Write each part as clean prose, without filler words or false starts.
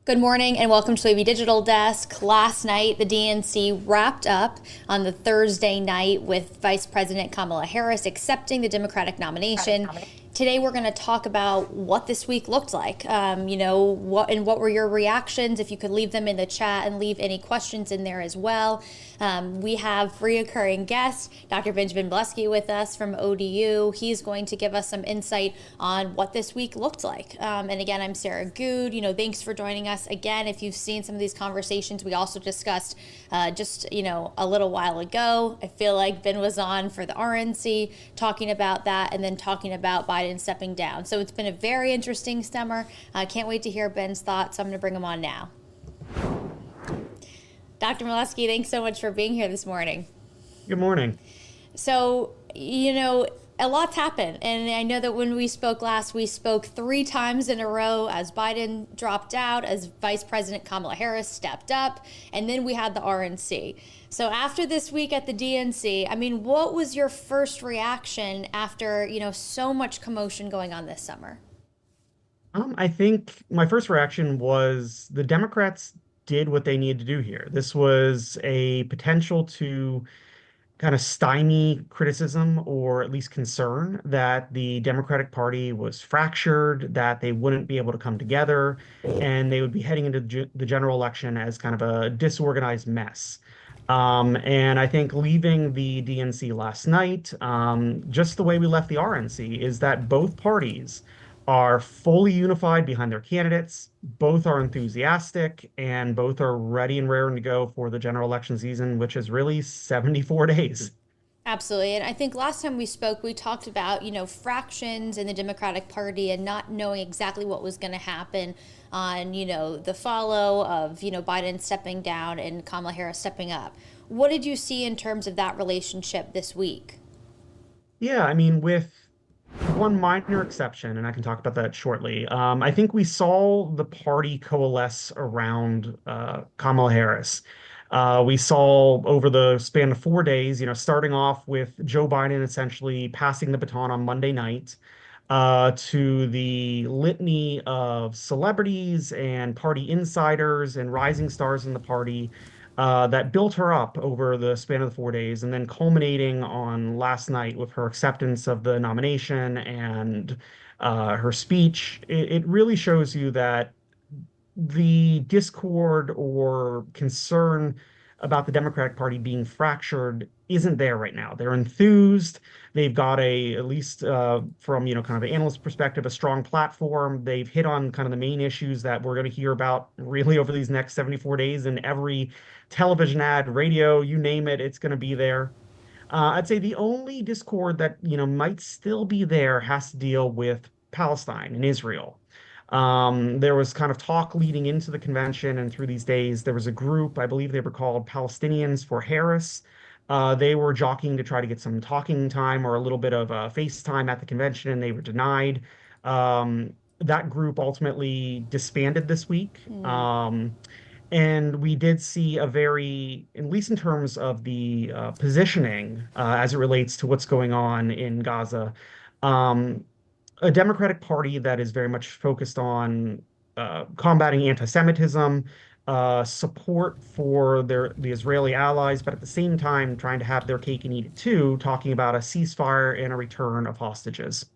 Good morning and welcome to AV Digital Desk. Last night, the DNC wrapped up on the Thursday night with Vice President Kamala Harris accepting the Democratic nomination. Today, we're going to talk about what this week looked like. What were your reactions? If you could leave them in the chat and leave any questions in there as well. We have reoccurring guest, Dr. Benjamin Blusky, with us from ODU. He's going to give us some insight on what this week looked like. And again, I'm Sarah Good. Thanks for joining us again. If you've seen some of these conversations, we also discussed just a little while ago. I feel like Ben was on for the RNC talking about that and then talking about Biden stepping down. So it's been a very interesting summer. I can't wait to hear Ben's thoughts. So I'm going to bring him on now. Dr. Molesky, thanks so much for being here this morning. Good morning. So, a lot's happened. And I know that when we spoke last, we spoke 3 times in a row as Biden dropped out, as Vice President Kamala Harris stepped up, and then we had the RNC. So after this week at the DNC, what was your first reaction after, so much commotion going on this summer? I think my first reaction was the Democrats did what they needed to do here. This was a potential to kind of stymie criticism or at least concern that the Democratic Party was fractured, that they wouldn't be able to come together, and they would be heading into the general election as kind of a disorganized mess. And I think leaving the DNC last night, just the way we left the RNC, is that both parties are fully unified behind their candidates. Both are enthusiastic and both are ready and raring to go for the general election season, which is really 74 days. Absolutely. And I think last time we spoke, we talked about, fractions in the Democratic Party and not knowing exactly what was going to happen on, the follow of, Biden stepping down and Kamala Harris stepping up. What did you see in terms of that relationship this week? Yeah, with one minor exception, and I can talk about that shortly. I think we saw the party coalesce around Kamala Harris. We saw over the span of 4 days, starting off with Joe Biden essentially passing the baton on Monday night to the litany of celebrities and party insiders and rising stars in the party that built her up over the span of the 4 days, and then culminating on last night with her acceptance of the nomination and her speech. It really shows you that the discord or concern about the Democratic Party being fractured isn't there right now. They're enthused. They've got at least from, kind of an analyst perspective, a strong platform. They've hit on kind of the main issues that we're going to hear about really over these next 74 days in every television ad, radio, you name it, it's going to be there. I'd say the only discord that, might still be there has to deal with Palestine and Israel. There was kind of talk leading into the convention and through these days. There was a group, I believe they were called Palestinians for Harris. They were jockeying to try to get some talking time or a little bit of FaceTime at the convention, and they were denied. That group ultimately disbanded this week. And we did see a very, at least in terms of the positioning as it relates to what's going on in Gaza, a Democratic Party that is very much focused on combating anti-Semitism, support for the Israeli allies, but at the same time trying to have their cake and eat it too, talking about a ceasefire and a return of hostages.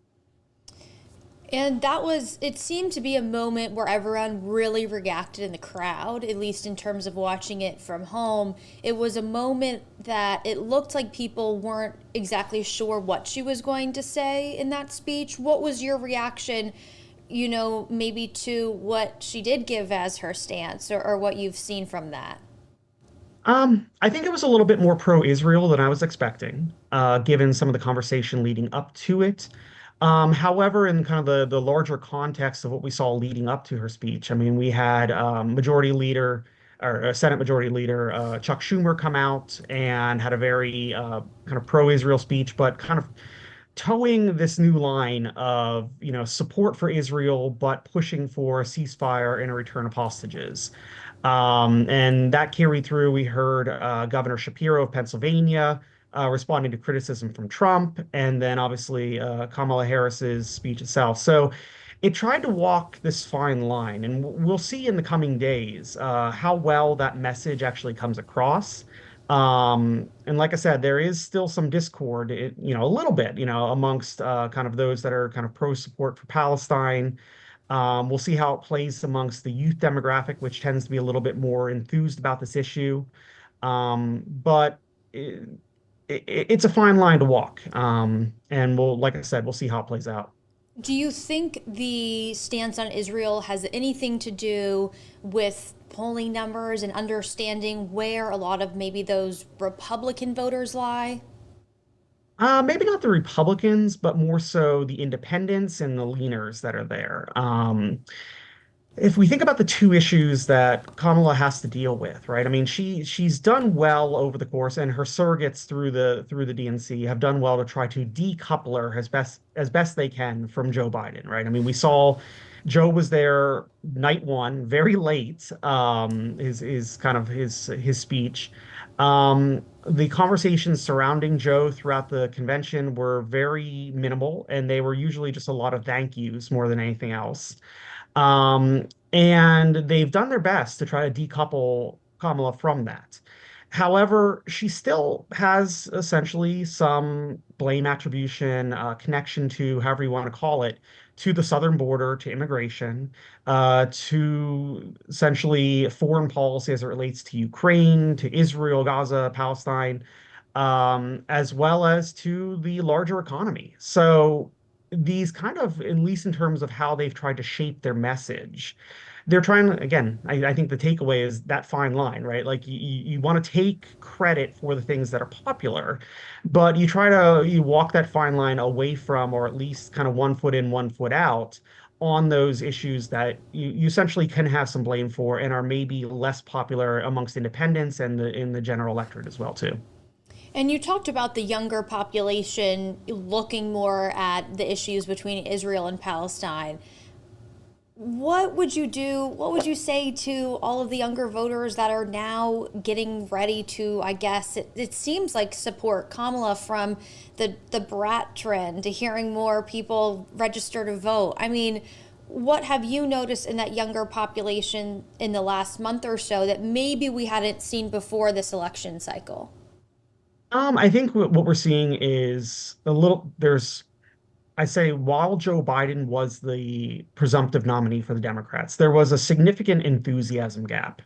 And it seemed to be a moment where everyone really reacted in the crowd, at least in terms of watching it from home. It was a moment that it looked like people weren't exactly sure what she was going to say in that speech. What was your reaction, maybe to what she did give as her stance or what you've seen from that? I think it was a little bit more pro-Israel than I was expecting, given some of the conversation leading up to it. However, in kind of the larger context of what we saw leading up to her speech, we had Majority Leader or Senate Majority Leader Chuck Schumer come out and had a very kind of pro-Israel speech, but kind of towing this new line of support for Israel, but pushing for a ceasefire and a return of hostages. And that carried through. We heard Governor Shapiro of Pennsylvania responding to criticism from Trump, and then obviously Kamala Harris's speech itself. So it tried to walk this fine line, and we'll see in the coming days how well that message actually comes across. And like I said, there is still some discord, a little bit, amongst kind of those that are kind of pro support for Palestine. We'll see how it plays amongst the youth demographic, which tends to be a little bit more enthused about this issue. But it's a fine line to walk. And like I said, we'll see how it plays out. Do you think the stance on Israel has anything to do with polling numbers and understanding where a lot of maybe those Republican voters lie? Maybe not the Republicans, but more so the independents and the leaners that are there. If we think about the two issues that Kamala has to deal with, right? I mean, she's done well over the course, and her surrogates through the DNC have done well to try to decouple her as best they can from Joe Biden, right? I mean, we saw Joe was there night one, very late, is kind of his speech. The conversations surrounding Joe throughout the convention were very minimal, and they were usually just a lot of thank yous more than anything else. And they've done their best to try to decouple Kamala from that. However, she still has essentially some blame attribution, connection to however you want to call it, to the southern border, to immigration, to essentially foreign policy as it relates to Ukraine, to Israel, Gaza, Palestine, as well as to the larger economy. So these kind of, at least in terms of how they've tried to shape their message, they're trying to, again, I think the takeaway is that fine line, right? Like you want to take credit for the things that are popular, but you walk that fine line away from, or at least kind of one foot in, one foot out on those issues that you essentially can have some blame for and are maybe less popular amongst independents and in the general electorate as well, too. And you talked about the younger population looking more at the issues between Israel and Palestine. What would you do? What would you say to all of the younger voters that are now getting ready to, I guess, it seems like support Kamala from the brat trend to hearing more people register to vote? I mean, what have you noticed in that younger population in the last month or so that maybe we hadn't seen before this election cycle? I think what we're seeing is I say while Joe Biden was the presumptive nominee for the Democrats, there was a significant enthusiasm gap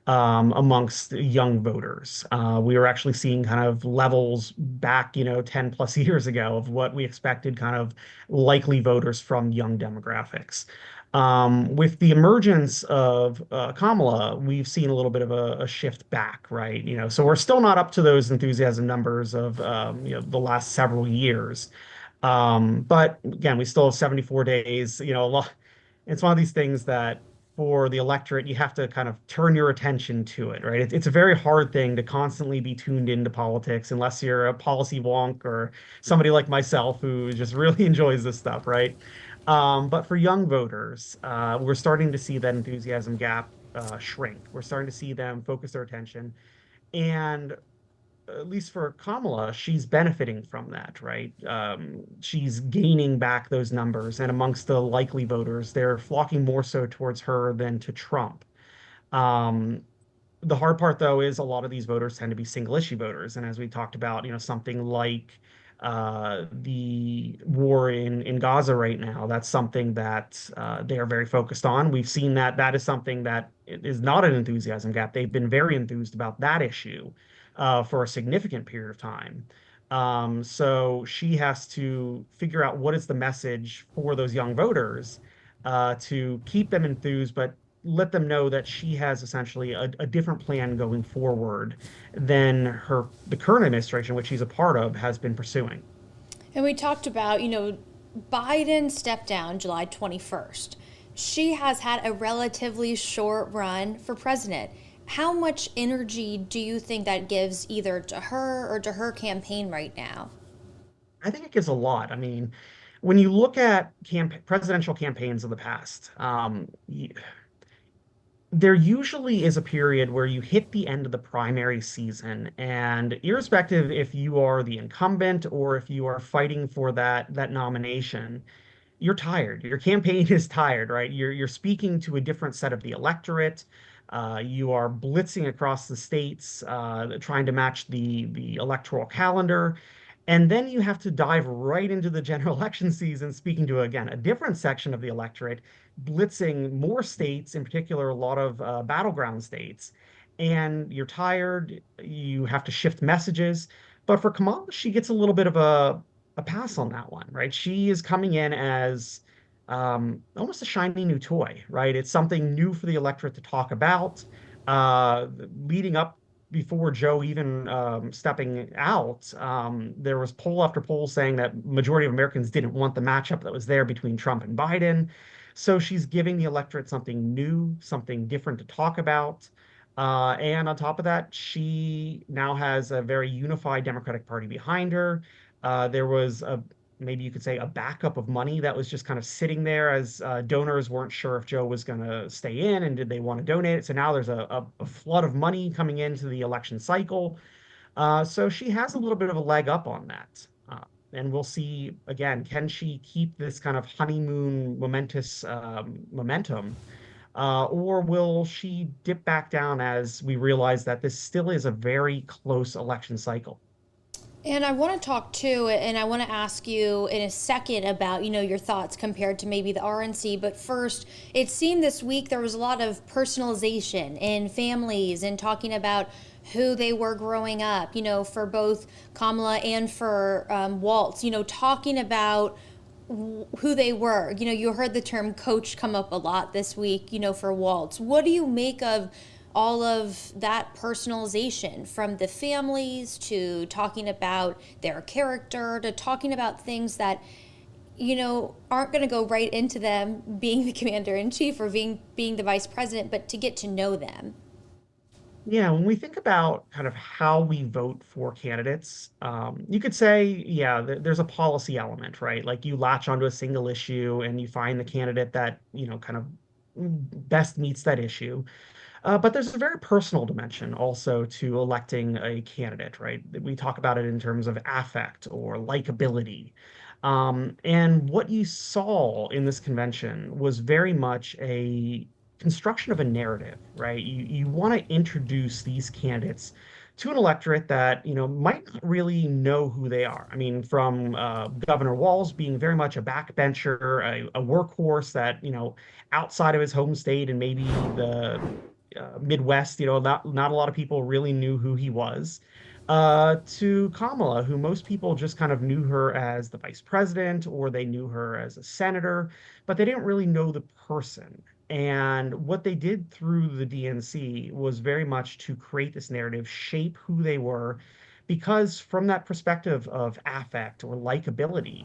amongst young voters. We were actually seeing kind of levels back, 10 plus years ago of what we expected kind of likely voters from young demographics. With the emergence of Kamala, we've seen a little bit of a shift back, right? So we're still not up to those enthusiasm numbers of the last several years. But again, we still have 74 days, a lot. It's one of these things that for the electorate, you have to kind of turn your attention to it, right? It's a very hard thing to constantly be tuned into politics unless you're a policy wonk or somebody like myself who just really enjoys this stuff, right? But for young voters, we're starting to see that enthusiasm gap shrink. We're starting to see them focus their attention. And at least for Kamala, she's benefiting from that, right? She's gaining back those numbers, and amongst the likely voters, they're flocking more so towards her than to Trump. Um, the hard part, though, is a lot of these voters tend to be single issue voters, and as we talked about, something like the war in Gaza right now, that's something that they are very focused on. We've seen that that is something that is not an enthusiasm gap. They've been very enthused about that issue for a significant period of time. So she has to figure out what is the message for those young voters to keep them enthused, but let them know that she has essentially a different plan going forward than the current administration, which she's a part of, has been pursuing. And we talked about, Biden stepped down July 21st. She has had a relatively short run for president. How much energy do you think that gives either to her or to her campaign right now? I think it gives a lot. I mean, when you look at presidential campaigns of the past, there usually is a period where you hit the end of the primary season, and irrespective if you are the incumbent or if you are fighting for that nomination, you're tired. Your campaign is tired, right? You're speaking to a different set of the electorate. You are blitzing across the states, trying to match the electoral calendar. And then you have to dive right into the general election season, speaking to, again, a different section of the electorate, blitzing more states, in particular, a lot of battleground states. And you're tired, you have to shift messages. But for Kamala, she gets a little bit of a pass on that one, right? She is coming in as almost a shiny new toy, right? It's something new for the electorate to talk about. Leading up before Joe even stepping out, there was poll after poll saying that majority of Americans didn't want the matchup that was there between Trump and Biden. So she's giving the electorate something new, something different to talk about. And on top of that, she now has a very unified Democratic Party behind her. There was maybe you could say a backup of money that was just kind of sitting there as donors weren't sure if Joe was going to stay in and did they want to donate it. So now there's a flood of money coming into the election cycle. So she has a little bit of a leg up on that. And we'll see again, can she keep this kind of honeymoon momentous momentum? Or will she dip back down as we realize that this still is a very close election cycle? And I want to talk too, and I want to ask you in a second about, your thoughts compared to maybe the RNC. But first, it seemed this week there was a lot of personalization in families and talking about who they were growing up, for both Kamala and for Waltz, talking about who they were. You heard the term coach come up a lot this week, for Waltz. What do you make of all of that personalization, from the families to talking about their character to talking about things that aren't going to go right into them being the commander in chief or being the vice president, but to get to know them? Yeah, when we think about kind of how we vote for candidates, you could say, yeah, there's a policy element, right? Like you latch onto a single issue and you find the candidate that, kind of best meets that issue. But there's a very personal dimension also to electing a candidate, right? We talk about it in terms of affect or likability. And what you saw in this convention was very much a construction of a narrative, right? You want to introduce these candidates to an electorate that, might not really know who they are. I mean, from Governor Walz being very much a backbencher, a workhorse that, outside of his home state and maybe the Midwest, not a lot of people really knew who he was. To Kamala, who most people just kind of knew her as the vice president or they knew her as a senator, but they didn't really know the person. And what they did through the DNC was very much to create this narrative, shape who they were, because from that perspective of affect or likability,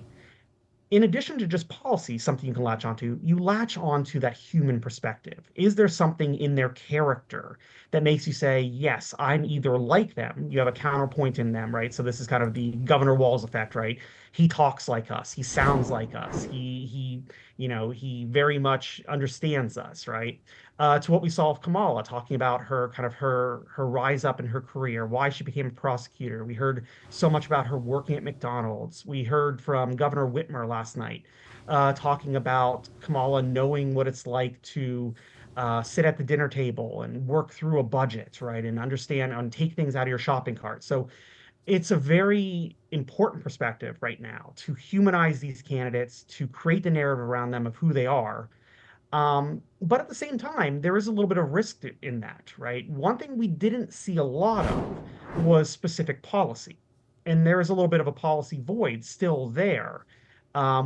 in addition to just policy, something you can latch onto, you latch onto that human perspective. Is there something in their character that makes you say, yes, I'm either like them, you have a counterpoint in them, right? So this is kind of the Governor Walz effect, right? He talks like us, he sounds like us, he very much understands us, right? To what we saw of Kamala talking about her kind of her rise up in her career, why she became a prosecutor. We heard so much about her working at McDonald's. We heard from Governor Whitmer last night talking about Kamala knowing what it's like to sit at the dinner table and work through a budget, right? And understand and take things out of your shopping cart. So it's a very important perspective right now to humanize these candidates, to create the narrative around them of who they are. But at the same time, there is a little bit of risk in that, right? One thing we didn't see a lot of was specific policy. And there is a little bit of a policy void still there,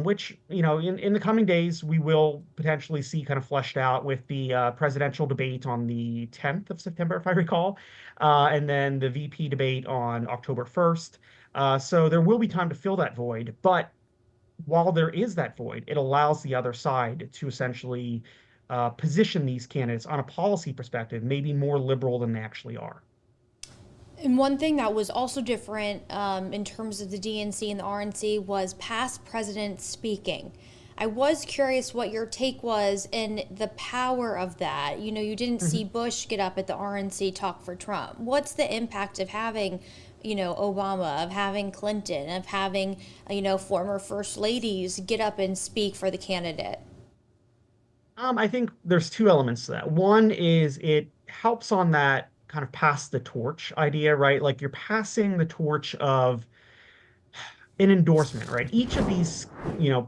which, in the coming days, we will potentially see kind of fleshed out with the presidential debate on the 10th of September, if I recall, and then the VP debate on October 1st. So there will be time to fill that void. But while there is that void, it allows the other side to essentially position these candidates on a policy perspective, maybe more liberal than they actually are. And one thing that was also different in terms of the DNC and the RNC was past presidents speaking. I was curious what your take was in the power of that. You didn't see Bush get up at the RNC talk for Trump. What's the impact of having Obama, of having Clinton, of having, former first ladies get up and speak for the candidate? I think there's two elements to that. One is it helps on that kind of pass the torch idea, right? Like you're passing the torch of an endorsement, right? Each of these,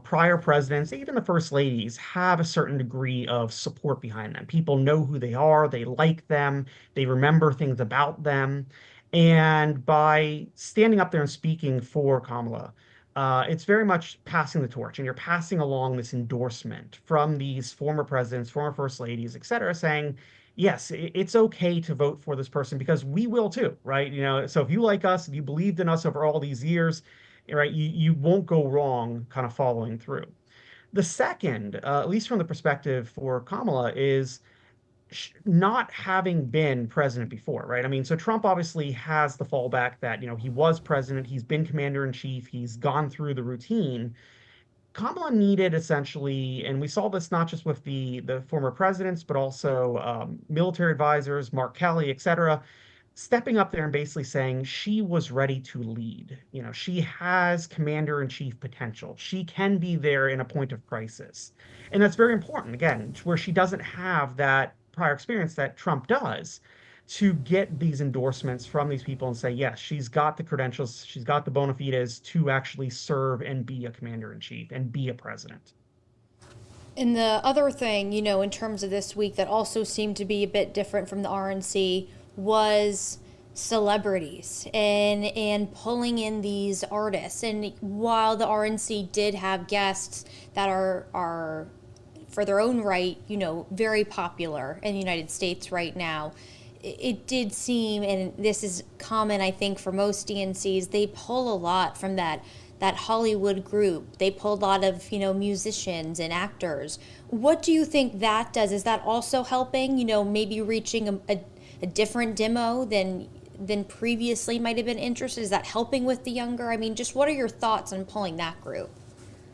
prior presidents, even the first ladies, have a certain degree of support behind them. People know who they are, they like them, they remember things about them. And by standing up there and speaking for Kamala, it's very much passing the torch, and you're passing along this endorsement from these former presidents, former first ladies, et cetera, saying, yes, it's okay to vote for this person because we will too, right? So if you like us, if you believed in us over all these years, right, you won't go wrong kind of following through. The second, at least from the perspective for Kamala, is not having been president before, right? I mean, so Trump obviously has the fallback that, he was president, he's been commander in chief, he's gone through the routine. Kamala needed essentially, and we saw this not just with the former presidents, but also military advisors, Mark Kelly, et cetera, stepping up there and basically saying she was ready to lead. She has commander in chief potential. She can be there in a point of crisis. And that's very important, again, where she doesn't have that prior experience that Trump does to get these endorsements from these people and say, yes, she's got the credentials, she's got the bona fides to actually serve and be a commander in chief and be a president. And the other thing, in terms of this week that also seemed to be a bit different from the RNC was celebrities and pulling in these artists. And while the RNC did have guests that are for their own right, very popular in the United States right now, it did seem, and this is common, I think, for most DNCs, they pull a lot from that Hollywood group. They pull a lot of, musicians and actors. What do you think that does? Is that also helping, maybe reaching a different demo than previously might have been interested? Is that helping with the younger? I mean, just what are your thoughts on pulling that group?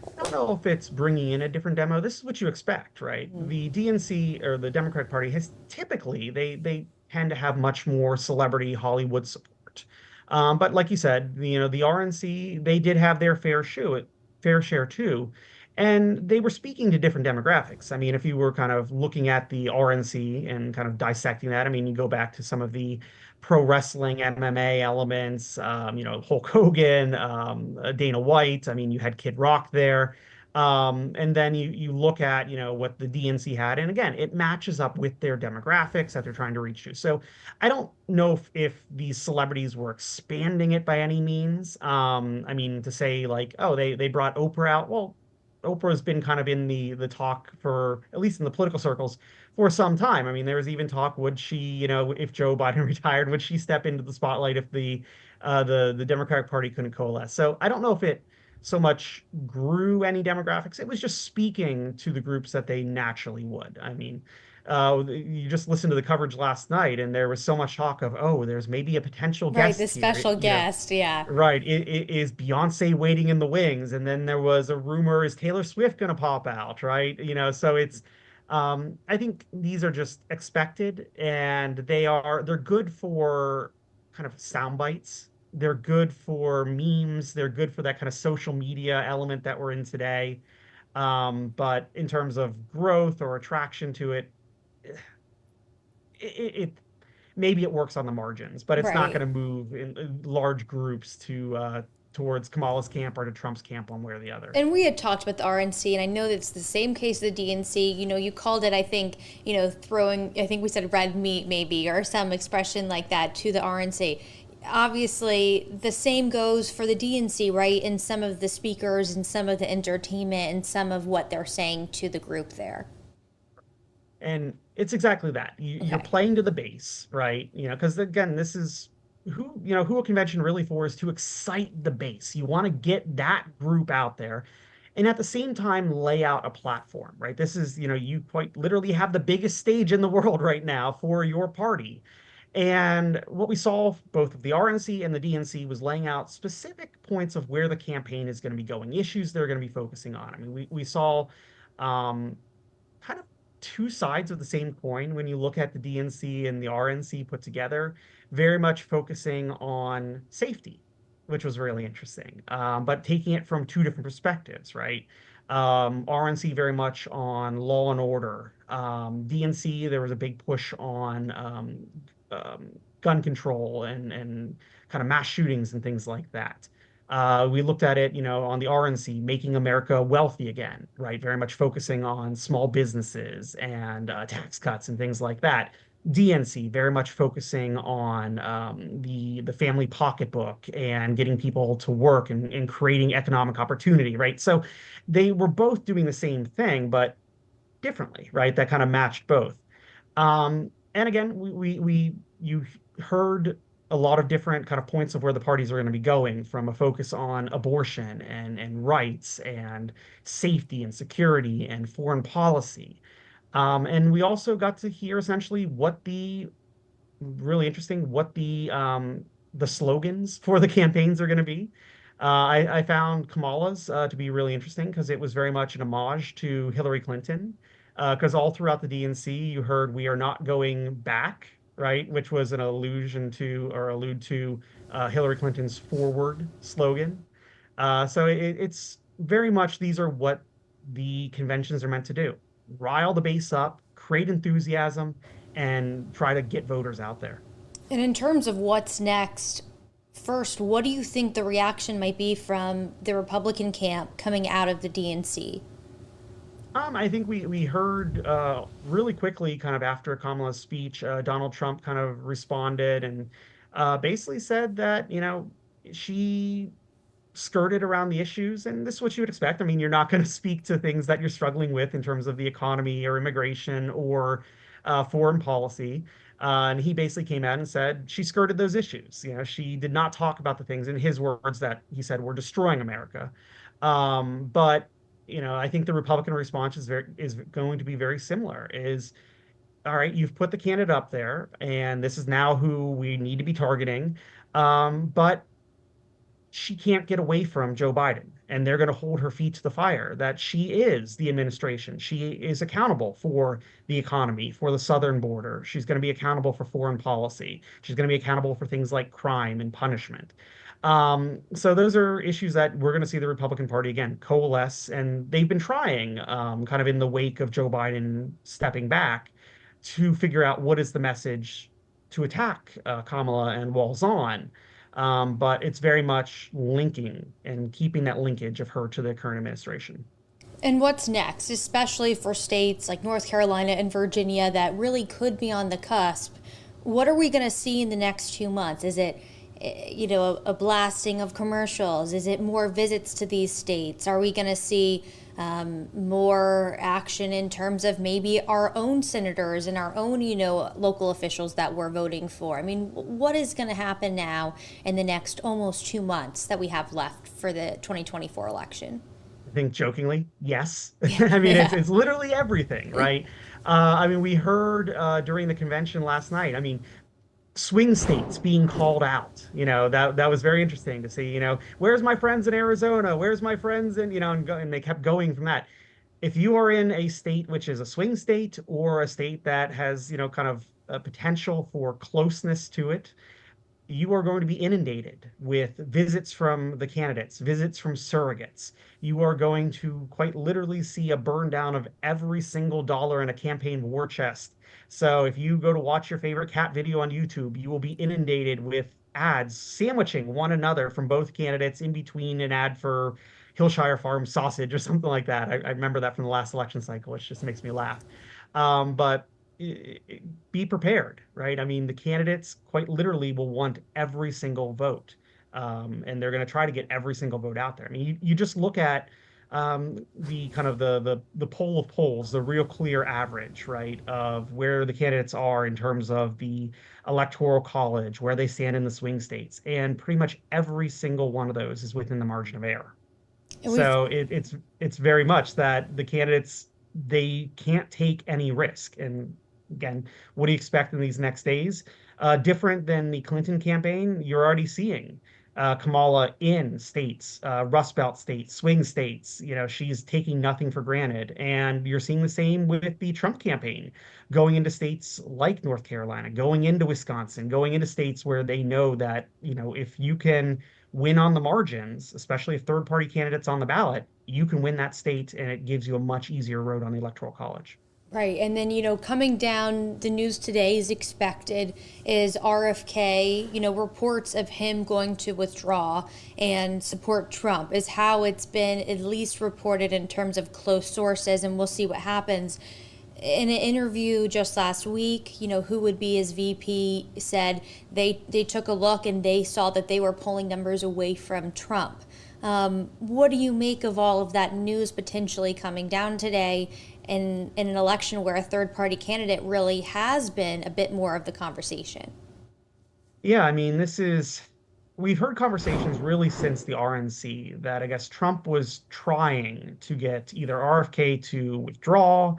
I don't know if it's bringing in a different demo. This is what you expect, right? The DNC or the Democratic Party has typically they tend to have much more celebrity Hollywood support. But like you said, the RNC, they did have their fair share too, and they were speaking to different demographics. I mean, if you were kind of looking at the RNC and kind of dissecting that, I mean, you go back to some of the pro wrestling MMA elements, Hulk Hogan, Dana White. I mean, you had Kid Rock there. And then you look at, what the DNC had, and again, it matches up with their demographics that they're trying to reach to. So I don't know if these celebrities were expanding it by any means. I mean, to say like, oh, they brought Oprah out. Well, Oprah's been kind of in the talk for, at least in the political circles, for some time. I mean, there was even talk, would she, if Joe Biden retired, would she step into the spotlight if the Democratic Party couldn't coalesce? So I don't know if it so much grew any demographics. It was just speaking to the groups that they naturally would. I mean, you just listened to the coverage last night, and there was so much talk of, oh, there's maybe a potential Right, guest the here. special guest, yeah. Right. Is Beyonce waiting in the wings? And then there was a rumor, is Taylor Swift going to pop out? Right. So I think these are just expected, and they're good for kind of sound bites. They're good for memes. They're good for that kind of social media element that we're in today. But in terms of growth or attraction to it, it maybe it works on the margins, but it's not going Right. to move in large groups towards Kamala's camp or to Trump's camp one way or the other. And we had talked about the RNC, and I know that it's the same case of the DNC. You called it, I think, throwing, I think we said red meat maybe, or some expression like that to the RNC. Obviously, the same goes for the DNC, right? And some of the speakers and some of the entertainment and some of what they're saying to the group there. And it's exactly that. You're Okay. playing to the base, right? Because again, this is who a convention really for is to excite the base. You want to get that group out there and at the same time lay out a platform, right? This is, you quite literally have the biggest stage in the world right now for your party. And what we saw both of the RNC and the DNC was laying out specific points of where the campaign is going to be going, issues they're going to be focusing on. I mean, we saw um, kind of two sides of the same coin when you look at the DNC and the RNC put together, very much focusing on safety, which was really interesting, but taking it from two different perspectives, right? RNC very much on law and order. DNC, there was a big push on gun control and kind of mass shootings and things like that. We looked at it, on the RNC, making America wealthy again, right? Very much focusing on small businesses and tax cuts and things like that. DNC very much focusing on the family pocketbook and getting people to work and creating economic opportunity, right? So they were both doing the same thing, but differently, right? That kind of matched both. And again, you heard a lot of different kind of points of where the parties are going to be going, from a focus on abortion and rights and safety and security and foreign policy. And we also got to hear essentially what the really interesting what the slogans for the campaigns are going to be. I found Kamala's to be really interesting because it was very much an homage to Hillary Clinton. Because all throughout the DNC, you heard "We are not going back," right, which was an allusion to or allude to Hillary Clinton's "Forward" slogan. So it's very much these are what the conventions are meant to do: rile the base up, create enthusiasm, and try to get voters out there. And in terms of what's next, first, what do you think the reaction might be from the Republican camp coming out of the DNC? I think we heard really quickly, kind of after Kamala's speech, Donald Trump kind of responded and basically said that, she skirted around the issues, and this is what you would expect. I mean, you're not going to speak to things that you're struggling with in terms of the economy or immigration or foreign policy. And he basically came out and said she skirted those issues. She did not talk about the things, in his words, that he said were destroying America. But I think the Republican response is going to be very similar. Is all right, you've put the candidate up there, and this is now who we need to be targeting. But she can't get away from Joe Biden, and they're going to hold her feet to the fire that she is the administration. She is accountable for the economy, for the southern border. She's going to be accountable for foreign policy. She's going to be accountable for things like crime and punishment. So those are issues that we're going to see the Republican Party again coalesce, and they've been trying, kind of in the wake of Joe Biden stepping back, to figure out what is the message to attack Kamala and Walls on. But it's very much linking and keeping that linkage of her to the current administration. And what's next, especially for states like North Carolina and Virginia that really could be on the cusp? What are we going to see in the next 2 months? Is it, a blasting of commercials? Is it more visits to these states? Are we going to see more action in terms of maybe our own senators and our own, local officials that we're voting for? I mean, what is going to happen now in the next almost 2 months that we have left for the 2024 election? I think jokingly, yes. I mean, Yeah. it's literally everything, right? I mean, we heard during the convention last night. I mean, swing states being called out. That was very interesting to see. Where's my friends in Arizona? Where's my friends in, and they kept going from that. If you are in a state which is a swing state or a state that has, kind of a potential for closeness to it, you are going to be inundated with visits from the candidates, visits from surrogates. You are going to quite literally see a burn down of every single dollar in a campaign war chest. So if you go to watch your favorite cat video on YouTube, you will be inundated with ads sandwiching one another from both candidates, in between an ad for Hillshire Farm sausage or something like that. I remember that from the last election cycle, which just makes me laugh. But be prepared, right? I mean, the candidates quite literally will want every single vote, and they're going to try to get every single vote out there. I mean, you just look at the kind of the poll of polls, the real clear average, right, of where the candidates are in terms of the electoral college, where they stand in the swing states, and pretty much every single one of those is within the margin of error. And we've So it's very much that the candidates, they can't take any risk. And again, what do you expect in these next days? Different than the Clinton campaign, you're already seeing Kamala in states, Rust Belt states, swing states. She's taking nothing for granted. And you're seeing the same with the Trump campaign, going into states like North Carolina, going into Wisconsin, going into states where they know that, if you can win on the margins, especially if third-party candidates on the ballot, you can win that state, and it gives you a much easier road on the Electoral College. Right. And then, coming down, the news today is expected is RFK, reports of him going to withdraw and support Trump is how it's been at least reported in terms of close sources. And we'll see what happens. In an interview just last week, who would be his VP said they took a look and they saw that they were pulling numbers away from Trump. What do you make of all of that news potentially coming down today in an election where a third party candidate really has been a bit more of the conversation? Yeah, I mean, we've heard conversations really since the RNC that I guess Trump was trying to get either RFK to withdraw.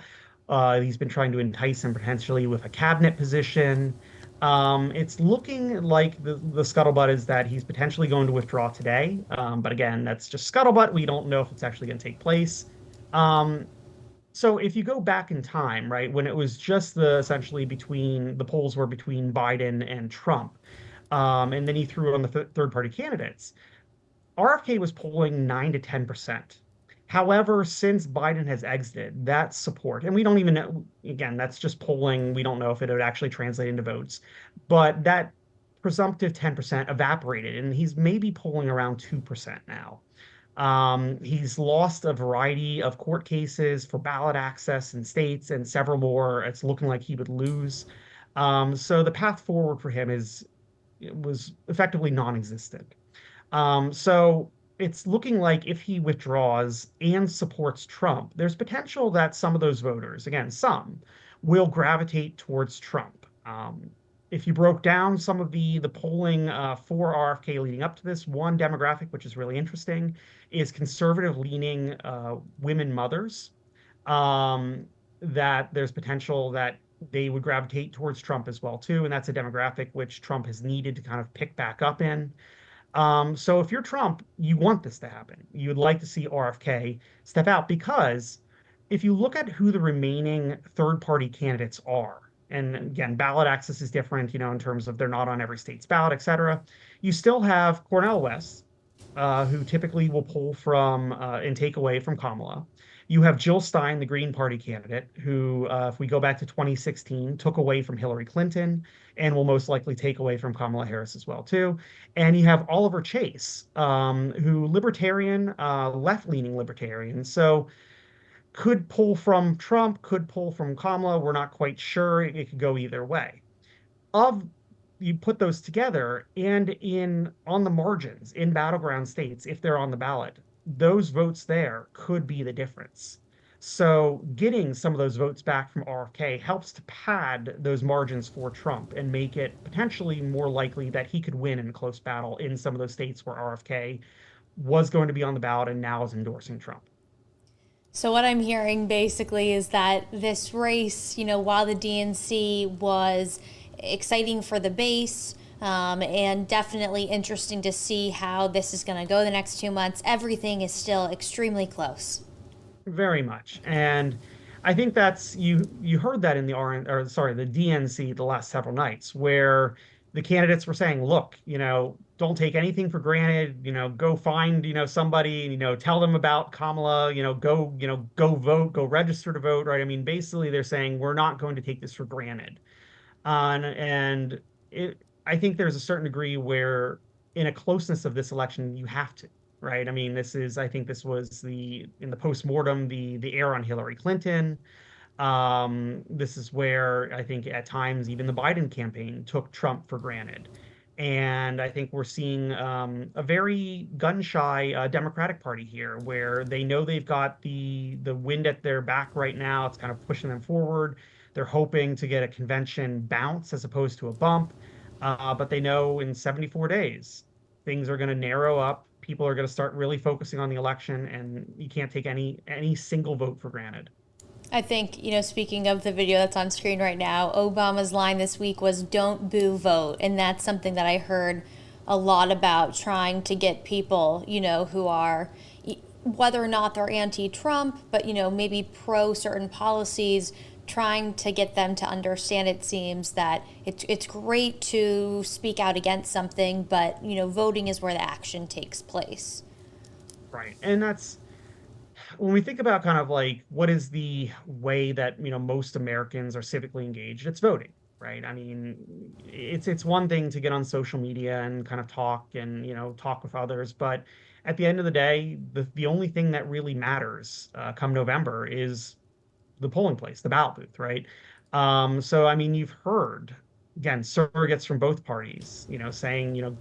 He's been trying to entice him potentially with a cabinet position. It's looking like the scuttlebutt is that he's potentially going to withdraw today. But again, that's just scuttlebutt. We don't know if it's actually going to take place. Um, so if you go back in time, right, when it was just essentially between the polls were between Biden and Trump, and then he threw on the third party candidates, RFK was polling 9 to 10%. However, since Biden has exited, that support, and we don't even know, again, that's just polling. We don't know if it would actually translate into votes, but that presumptive 10% evaporated, and he's maybe polling around 2% now. He's lost a variety of court cases for ballot access in states and several more. It's looking like he would lose. So the path forward for him was effectively non-existent. So it's looking like if he withdraws and supports Trump, there's potential that some of those voters, again, some, will gravitate towards Trump. If you broke down some of the polling for RFK leading up to this, one demographic which is really interesting is conservative-leaning women mothers. Um, that there's potential that they would gravitate towards Trump as well too, and that's a demographic which Trump has needed to kind of pick back up in. So if you're Trump, you want this to happen. You'd like to see RFK step out because if you look at who the remaining third-party candidates are, and again, ballot access is different, in terms of they're not on every state's ballot, et cetera. You still have Cornel West, who typically will pull from and take away from Kamala. You have Jill Stein, the Green Party candidate, who, if we go back to 2016, took away from Hillary Clinton and will most likely take away from Kamala Harris as well, too. And you have Oliver Chase, who libertarian, left-leaning libertarian. So could pull from Trump, could pull from Kamala. We're not quite sure. It could go either way. Of You put those together, and in on the margins in battleground states, if they're on the ballot, those votes there could be the difference. So getting some of those votes back from RFK helps to pad those margins for Trump and make it potentially more likely that he could win in a close battle in some of those states where RFK was going to be on the ballot and now is endorsing Trump. So what I'm hearing basically is that this race, while the DNC was exciting for the base, and definitely interesting to see how this is going to go the next 2 months, everything is still extremely close. Very much. And I think that's you heard that in the the DNC the last several nights where the candidates were saying, look, don't take anything for granted, go find, somebody, tell them about Kamala, go vote, go register to vote, right? I mean, basically they're saying we're not going to take this for granted. And I think there's a certain degree where in a closeness of this election, you have to, right? I mean, I think this was in the postmortem, the air on Hillary Clinton. This is where I think at times even the Biden campaign took Trump for granted. And I think we're seeing a very gun-shy Democratic Party here, where they know they've got the wind at their back right now. It's kind of pushing them forward. They're hoping to get a convention bounce as opposed to a bump. But they know in 74 days, things are going to narrow up. People are going to start really focusing on the election, and you can't take any single vote for granted. I think, speaking of the video that's on screen right now, Obama's line this week was "Don't boo, vote," and that's something that I heard a lot about trying to get people, who are, whether or not they're anti-Trump, but, maybe pro certain policies, trying to get them to understand, it seems, that it's great to speak out against something, but, voting is where the action takes place. Right. And that's when we think about kind of like what is the way that, most Americans are civically engaged, it's voting, right? I mean, it's one thing to get on social media and kind of talk and, talk with others, but at the end of the day, the only thing that really matters come November is the polling place, the ballot booth, right? So I mean, you've heard again surrogates from both parties, saying,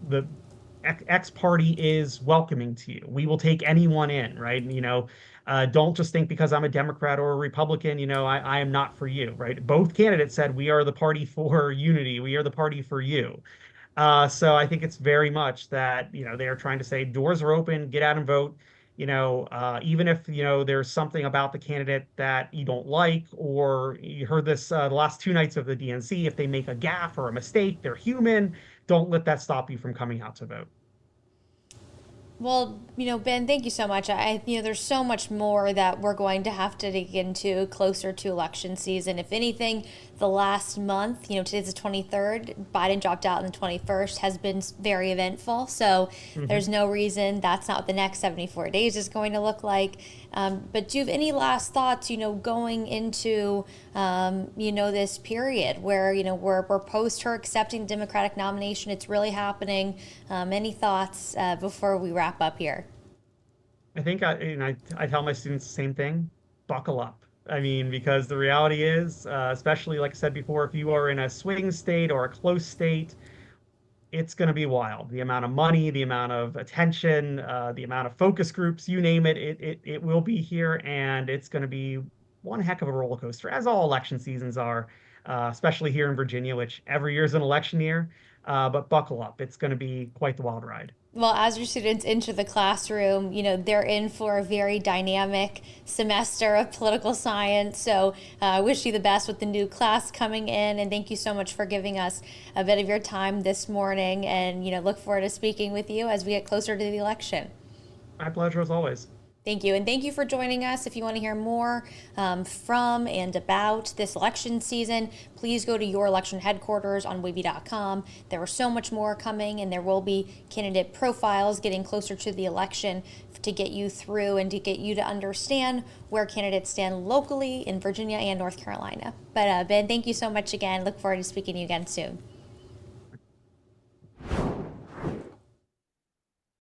the X party is welcoming to you. We will take anyone in, right? Don't just think because I'm a Democrat or a Republican, I am not for you, right? Both candidates said we are the party for unity. We are the party for you. So I think it's very much that, they are trying to say doors are open, get out and vote. Even if, there's something about the candidate that you don't like, or you heard this the last two nights of the DNC, if they make a gaffe or a mistake, they're human. Don't let that stop you from coming out to vote. Well, Ben, thank you so much. There's so much more that we're going to have to dig into closer to election season. If anything, the last month, today's the 23rd, Biden dropped out on the 21st, has been very eventful. So there's no reason that's not what the next 74 days is going to look like. But do you have any last thoughts, going into, this period where, we're post her accepting the Democratic nomination? It's really happening. Any thoughts before we wrap up here? I think I tell my students the same thing, buckle up. I mean, because the reality is, especially like I said before, if you are in a swing state or a close state, it's going to be wild. The amount of money, the amount of attention, the amount of focus groups, you name it, it will be here, and it's going to be one heck of a roller coaster, as all election seasons are, especially here in Virginia, which every year is an election year. But buckle up. It's going to be quite the wild ride. Well, as your students enter the classroom, they're in for a very dynamic semester of political science. So I wish you the best with the new class coming in. And thank you so much for giving us a bit of your time this morning. And, look forward to speaking with you as we get closer to the election. My pleasure as always. Thank you. And thank you for joining us. If you want to hear more from and about this election season, please go to your election headquarters on wavy.com. There are so much more coming, and there will be candidate profiles getting closer to the election to get you through and to get you to understand where candidates stand locally in Virginia and North Carolina. But Ben, thank you so much again. Look forward to speaking to you again soon.